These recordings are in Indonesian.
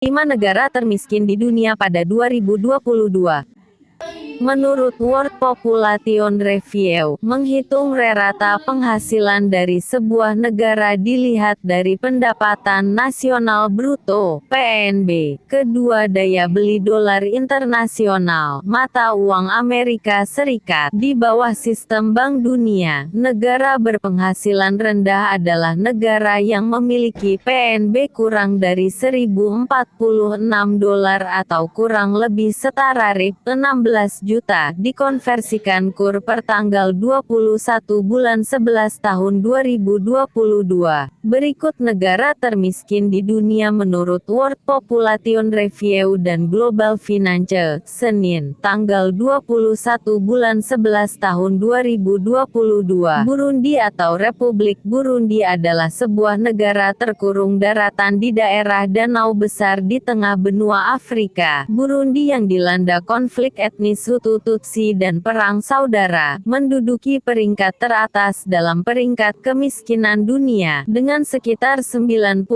5 negara termiskin di dunia pada 2022. Menurut World Population Review, menghitung rata penghasilan dari sebuah negara dilihat dari pendapatan nasional bruto (PNB), kedua daya beli dolar internasional, mata uang Amerika Serikat, di bawah sistem Bank Dunia. Negara berpenghasilan rendah adalah negara yang memiliki PNB kurang dari $1.046 atau kurang lebih setara Rp16 juta, dikonversikan KUR per tanggal 21 bulan 11 tahun 2022. Berikut negara termiskin di dunia menurut World Population Review dan Global Finance, Senin, tanggal 21 bulan 11 tahun 2022. Burundi atau Republik Burundi adalah sebuah negara terkurung daratan di daerah danau besar di tengah benua Afrika. Burundi yang dilanda konflik etnis Hutu-Tutsi dan perang saudara, menduduki peringkat teratas dalam peringkat kemiskinan dunia, dengan sekitar 90%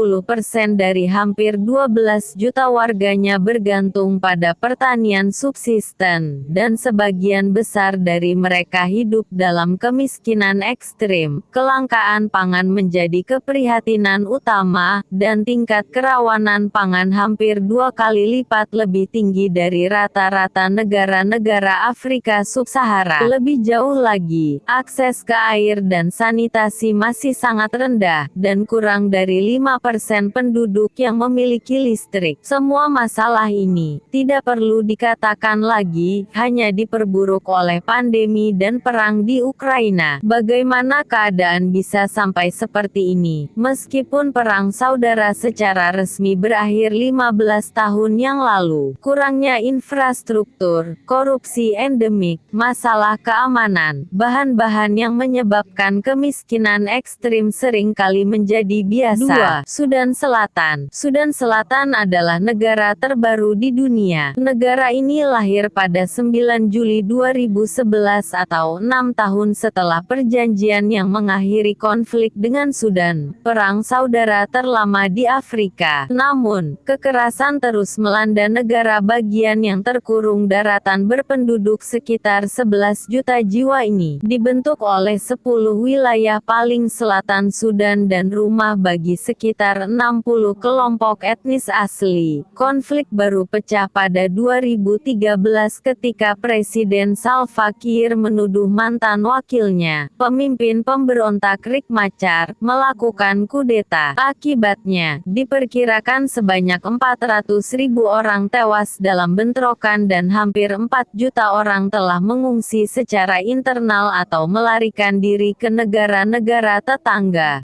dari hampir 12 juta warganya bergantung pada pertanian subsisten, dan sebagian besar dari mereka hidup dalam kemiskinan ekstrim. Kelangkaan pangan menjadi keprihatinan utama, dan tingkat kerawanan pangan hampir 2 kali lipat lebih tinggi dari rata-rata negara-negara Afrika Sub-Sahara. Lebih jauh lagi, akses ke air dan sanitasi masih sangat rendah, dan kurang dari 5% penduduk yang memiliki listrik. Semua masalah ini, tidak perlu dikatakan lagi, hanya diperburuk oleh pandemi dan perang di Ukraina. Bagaimana keadaan bisa sampai seperti ini? Meskipun perang saudara secara resmi berakhir 15 tahun yang lalu, kurangnya infrastruktur, korupsi endemik, masalah keamanan, bahan-bahan yang menyebabkan kemiskinan ekstrim sering kali menjadi biasa. 2. Sudan Selatan. Sudan Selatan adalah negara terbaru di dunia. Negara ini lahir pada 9 Juli 2011 atau 6 tahun setelah perjanjian yang mengakhiri konflik dengan Sudan, perang saudara terlama di Afrika. Namun, kekerasan terus melanda negara bagian yang terkurung daratan berpenduduk sekitar 11 juta jiwa ini, dibentuk oleh 10 wilayah paling selatan Sudan dan rumah bagi sekitar 60 kelompok etnis asli. Konflik baru pecah pada 2013 ketika Presiden Salva Kiir menuduh mantan wakilnya, pemimpin pemberontak Riek Machar, melakukan kudeta. Akibatnya, diperkirakan sebanyak 400.000 orang tewas dalam bentrokan dan hampir 4 juta orang telah mengungsi secara internal atau melarikan diri ke negara-negara tetangga.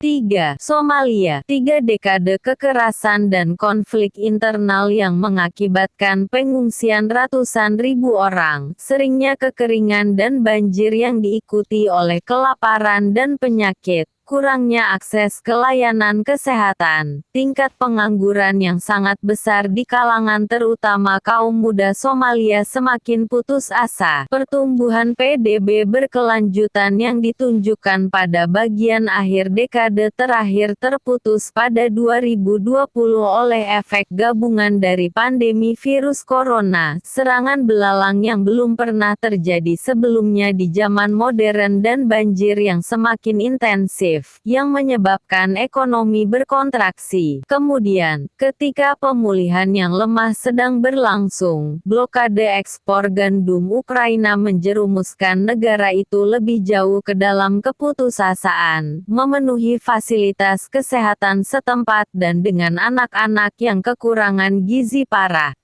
3. Somalia. 3 dekade kekerasan dan konflik internal yang mengakibatkan pengungsian ratusan ribu orang, seringnya kekeringan dan banjir yang diikuti oleh kelaparan dan penyakit, kurangnya akses ke layanan kesehatan, tingkat pengangguran yang sangat besar di kalangan terutama kaum muda Somalia semakin putus asa. Pertumbuhan PDB berkelanjutan yang ditunjukkan pada bagian akhir dekade terakhir terputus pada 2020 oleh efek gabungan dari pandemi virus corona, serangan belalang yang belum pernah terjadi sebelumnya di zaman modern dan banjir yang semakin intensif, yang menyebabkan ekonomi berkontraksi. Kemudian, ketika pemulihan yang lemah sedang berlangsung, blokade ekspor gandum Ukraina menjerumuskan negara itu lebih jauh ke dalam keputusasaan, memenuhi fasilitas kesehatan setempat dan dengan anak-anak yang kekurangan gizi parah.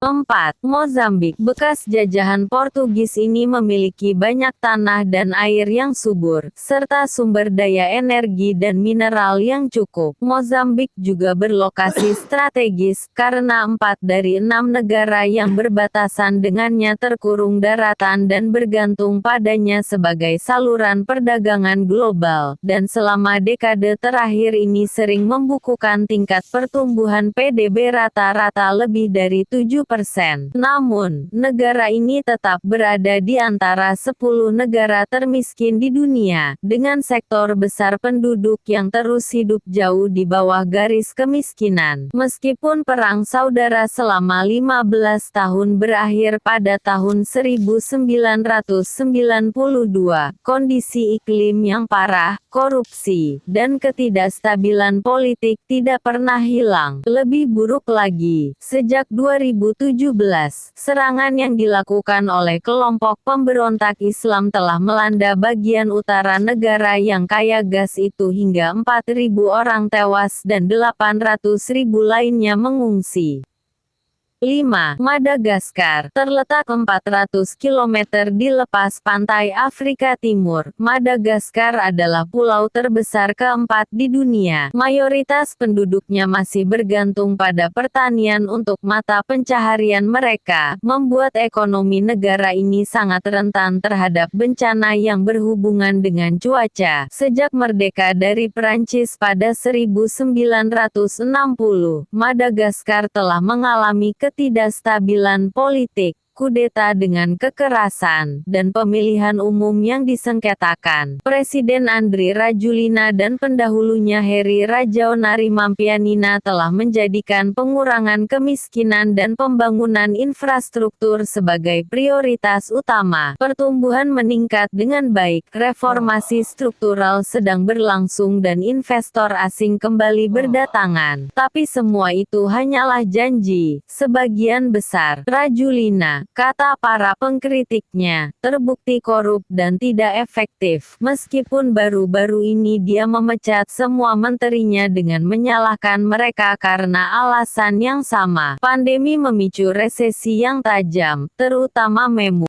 4. Mozambik. Bekas jajahan Portugis ini memiliki banyak tanah dan air yang subur, serta sumber daya energi dan mineral yang cukup. Mozambik juga berlokasi strategis, karena 4 dari 6 negara yang berbatasan dengannya terkurung daratan dan bergantung padanya sebagai saluran perdagangan global, dan selama dekade terakhir ini sering membukukan tingkat pertumbuhan PDB rata-rata lebih dari 7%. 5%. Namun, negara ini tetap berada di antara 10 negara termiskin di dunia, dengan sektor besar penduduk yang terus hidup jauh di bawah garis kemiskinan. Meskipun Perang Saudara selama 15 tahun berakhir pada tahun 1992, kondisi iklim yang parah, korupsi, dan ketidakstabilan politik tidak pernah hilang. Lebih buruk lagi, sejak 2017, serangan yang dilakukan oleh kelompok pemberontak Islam telah melanda bagian utara negara yang kaya gas itu hingga 4.000 orang tewas dan 800.000 lainnya mengungsi. 5. Madagaskar, terletak 400 km di lepas pantai Afrika Timur. Madagaskar adalah pulau terbesar keempat di dunia. Mayoritas penduduknya masih bergantung pada pertanian untuk mata pencaharian mereka, membuat ekonomi negara ini sangat rentan terhadap bencana yang berhubungan dengan cuaca. Sejak merdeka dari Prancis pada 1960, Madagaskar telah mengalami ketidakstabilan politik, kudeta dengan kekerasan, dan pemilihan umum yang disengketakan. Presiden Andry Rajoelina dan pendahulunya Heri Rajaonarimampianina telah menjadikan pengurangan kemiskinan dan pembangunan infrastruktur sebagai prioritas utama. Pertumbuhan meningkat dengan baik, reformasi struktural sedang berlangsung dan investor asing kembali berdatangan. Tapi semua itu hanyalah janji. Sebagian besar, Rajoelina, kata para pengkritiknya, terbukti korup dan tidak efektif. Meskipun baru-baru ini dia memecat semua menterinya dengan menyalahkan mereka karena alasan yang sama. Pandemi memicu resesi yang tajam, terutama memu.